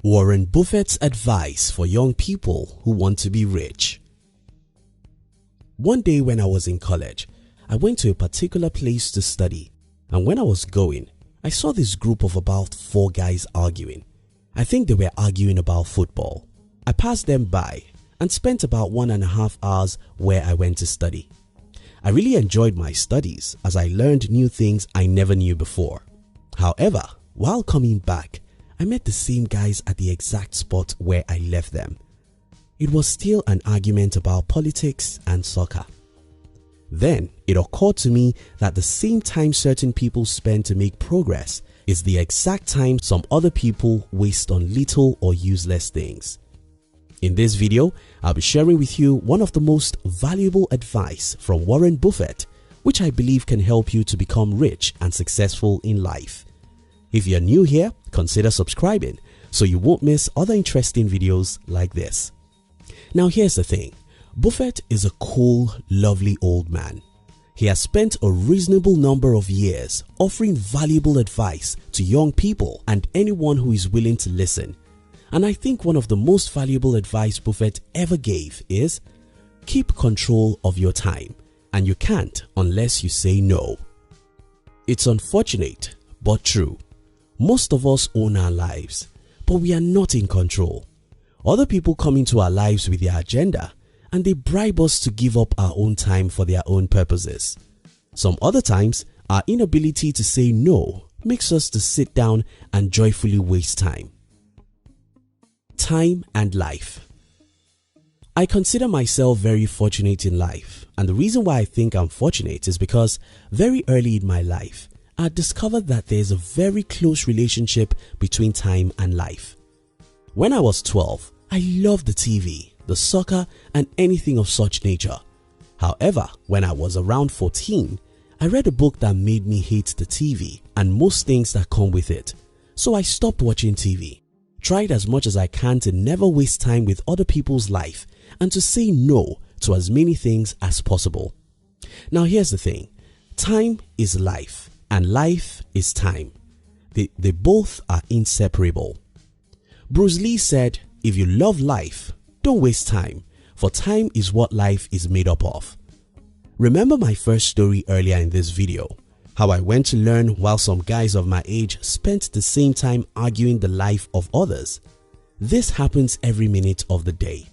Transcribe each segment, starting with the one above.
Warren Buffett's advice for young people who want to be rich. One day when I was in college, I went to a particular place to study, and when I was going, I saw this group of about 4 guys arguing. I think they were arguing about football. I passed them by and spent about 1.5 hours where I went to study. I really enjoyed my studies as I learned new things I never knew before. However, while coming back, I met the same guys at the exact spot where I left them. It was still an argument about politics and soccer. Then it occurred to me that the same time certain people spend to make progress is the exact time some other people waste on little or useless things. In this video, I'll be sharing with you one of the most valuable advice from Warren Buffett, which I believe can help you to become rich and successful in life. If you're new here, consider subscribing so you won't miss other interesting videos like this. Now here's the thing, Buffett is a cool, lovely old man. He has spent a reasonable number of years offering valuable advice to young people and anyone who is willing to listen. And I think one of the most valuable advice Buffett ever gave is, keep control of your time, and you can't unless you say no. It's unfortunate but true. Most of us own our lives, but we are not in control. Other people come into our lives with their agenda and they bribe us to give up our own time for their own purposes. Some other times, our inability to say no makes us to sit down and joyfully waste time. Time and life. I consider myself very fortunate in life, and the reason why I think I'm fortunate is because very early in my life, I discovered that there is a very close relationship between time and life. When I was 12, I loved the TV, the soccer and anything of such nature. However, when I was around 14, I read a book that made me hate the TV and most things that come with it. So I stopped watching TV, tried as much as I can to never waste time with other people's life and to say no to as many things as possible. Now here's the thing, time is life. And life is time. They both are inseparable. Bruce Lee said, if you love life, don't waste time, for time is what life is made up of. Remember my first story earlier in this video, how I went to learn while some guys of my age spent the same time arguing the life of others. This happens every minute of the day.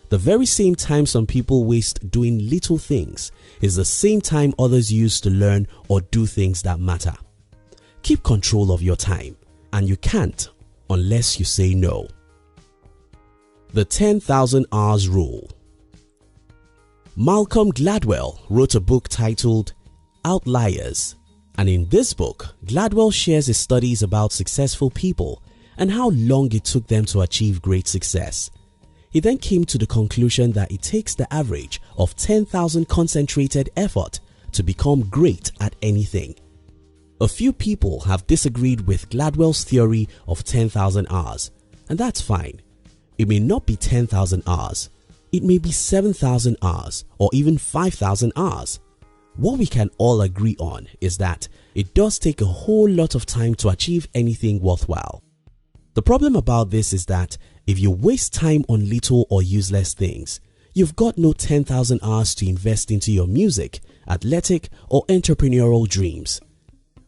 The very same time some people waste doing little things is the same time others use to learn or do things that matter. Keep control of your time, and you can't unless you say no. The 10,000 Hours Rule. Malcolm Gladwell wrote a book titled Outliers, and in this book, Gladwell shares his studies about successful people and how long it took them to achieve great success. He then came to the conclusion that it takes the average of 10,000 concentrated effort to become great at anything. A few people have disagreed with Gladwell's theory of 10,000 hours, and that's fine. It may not be 10,000 hours, it may be 7,000 hours or even 5,000 hours. What we can all agree on is that it does take a whole lot of time to achieve anything worthwhile. The problem about this is that if you waste time on little or useless things, you've got no 10,000 hours to invest into your music, athletic or entrepreneurial dreams.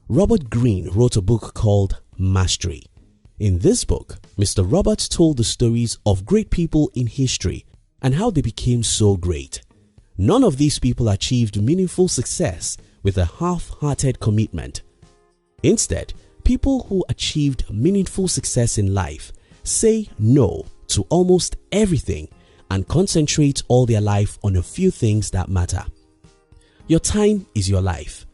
Robert Greene wrote a book called Mastery. In this book, Mr. Robert told the stories of great people in history and how they became so great. None of these people achieved meaningful success with a half-hearted commitment. Instead, people who achieved meaningful success in life say no to almost everything and concentrate all their life on a few things that matter. Your time is your life.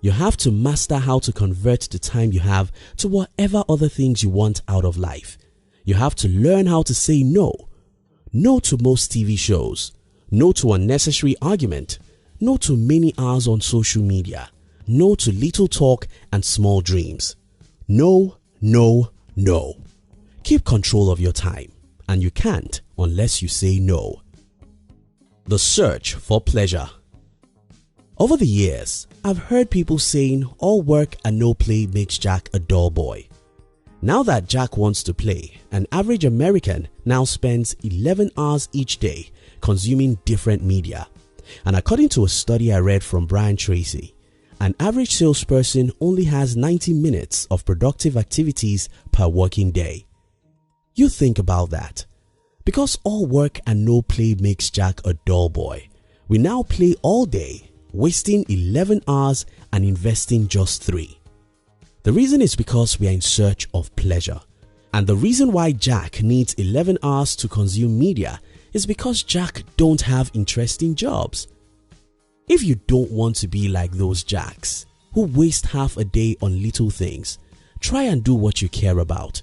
You have to master how to convert the time you have to whatever other things you want out of life. You have to learn how to say no. No to most TV shows. No to unnecessary argument. No to many hours on social media. No to little talk and small dreams. No, no, no. Keep control of your time, and you can't unless you say no. The search for pleasure. Over the years, I've heard people saying all work and no play makes Jack a dull boy. Now that Jack wants to play, an average American now spends 11 hours each day consuming different media. And according to a study I read from Brian Tracy, an average salesperson only has 90 minutes of productive activities per working day. You think about that. Because all work and no play makes Jack a dull boy, we now play all day, wasting 11 hours and investing just 3. The reason is because we are in search of pleasure. And the reason why Jack needs 11 hours to consume media is because Jack don't have interesting jobs. If you don't want to be like those Jacks who waste half a day on little things, try and do what you care about.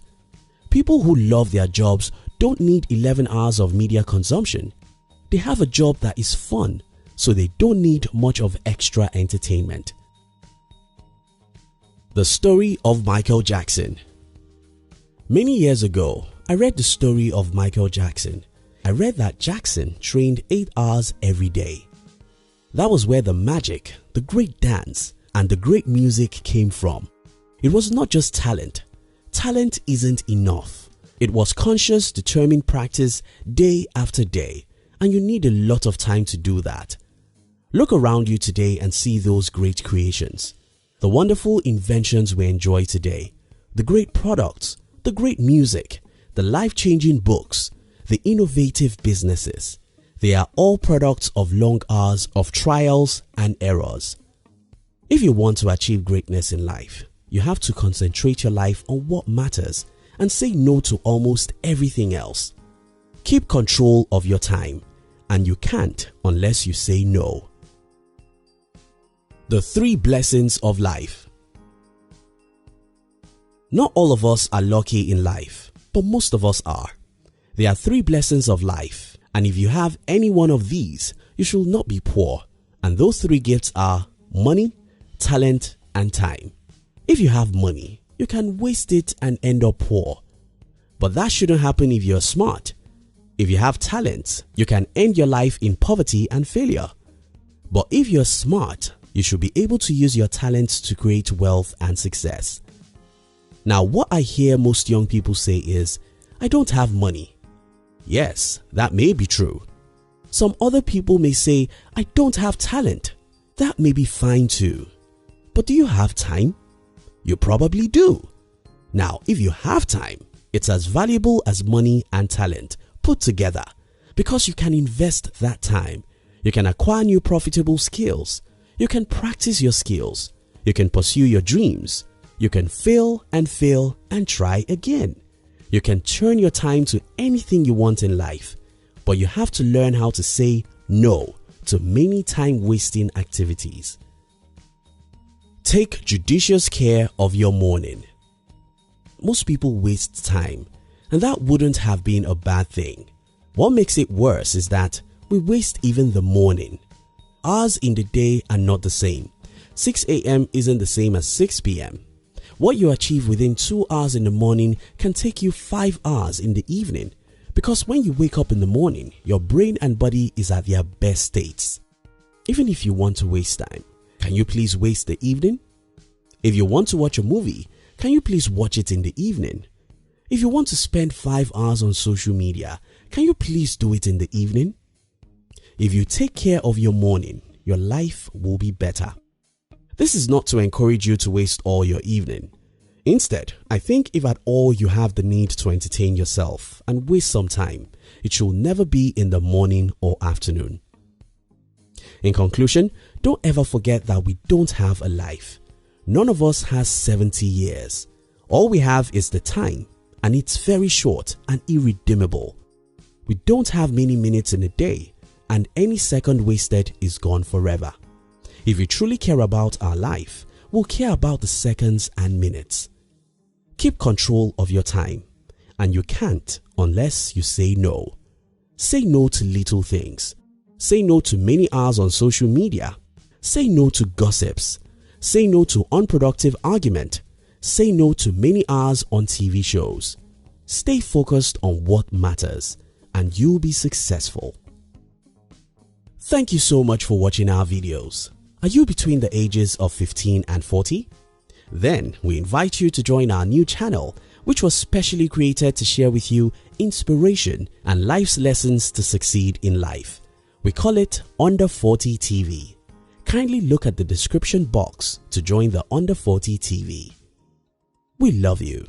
People who love their jobs don't need 11 hours of media consumption. They have a job that is fun, so they don't need much of extra entertainment. The story of Michael Jackson. Many years ago, I read the story of Michael Jackson. I read that Jackson trained 8 hours every day. That was where the magic, the great dance, and the great music came from. It was not just talent. Talent isn't enough. It was conscious, determined practice day after day, and you need a lot of time to do that. Look around you today and see those great creations. The wonderful inventions we enjoy today, the great products, the great music, the life-changing books, the innovative businesses. They are all products of long hours of trials and errors. If you want to achieve greatness in life, you have to concentrate your life on what matters and say no to almost everything else. Keep control of your time, and you can't unless you say no. The 3 blessings of life. Not all of us are lucky in life, but most of us are. There are 3 blessings of life. And if you have any one of these, you should not be poor. And those 3 gifts are money, talent, and time. If you have money, you can waste it and end up poor. But that shouldn't happen if you're smart. If you have talent, you can end your life in poverty and failure. But if you're smart, you should be able to use your talents to create wealth and success. Now, what I hear most young people say is, I don't have money. Yes, that may be true. Some other people may say, I don't have talent. That may be fine too. But do you have time? You probably do. Now, if you have time, it's as valuable as money and talent put together because you can invest that time. You can acquire new profitable skills. You can practice your skills. You can pursue your dreams. You can fail and try again. You can turn your time to anything you want in life, but you have to learn how to say no to many time-wasting activities. Take judicious care of your morning. Most people waste time, and that wouldn't have been a bad thing. What makes it worse is that we waste even the morning. Hours in the day are not the same. 6 a.m. isn't the same as 6 p.m. What you achieve within 2 hours in the morning can take you 5 hours in the evening, because when you wake up in the morning, your brain and body is at their best states. Even if you want to waste time, can you please waste the evening? If you want to watch a movie, can you please watch it in the evening? If you want to spend 5 hours on social media, can you please do it in the evening? If you take care of your morning, your life will be better. This is not to encourage you to waste all your evening. Instead, I think if at all you have the need to entertain yourself and waste some time, it should never be in the morning or afternoon. In conclusion, don't ever forget that we don't have a life. None of us has 70 years. All we have is the time, and it's very short and irredeemable. We don't have many minutes in a day, and any second wasted is gone forever. If we truly care about our life, we'll care about the seconds and minutes. Keep control of your time, and you can't unless you say no. Say no to little things. Say no to many hours on social media. Say no to gossips. Say no to unproductive argument. Say no to many hours on TV shows. Stay focused on what matters, and you'll be successful. Thank you so much for watching our videos. Are you between the ages of 15 and 40? Then we invite you to join our new channel which was specially created to share with you inspiration and life's lessons to succeed in life. We call it Under 40 TV. Kindly look at the description box to join the Under 40 TV. We love you.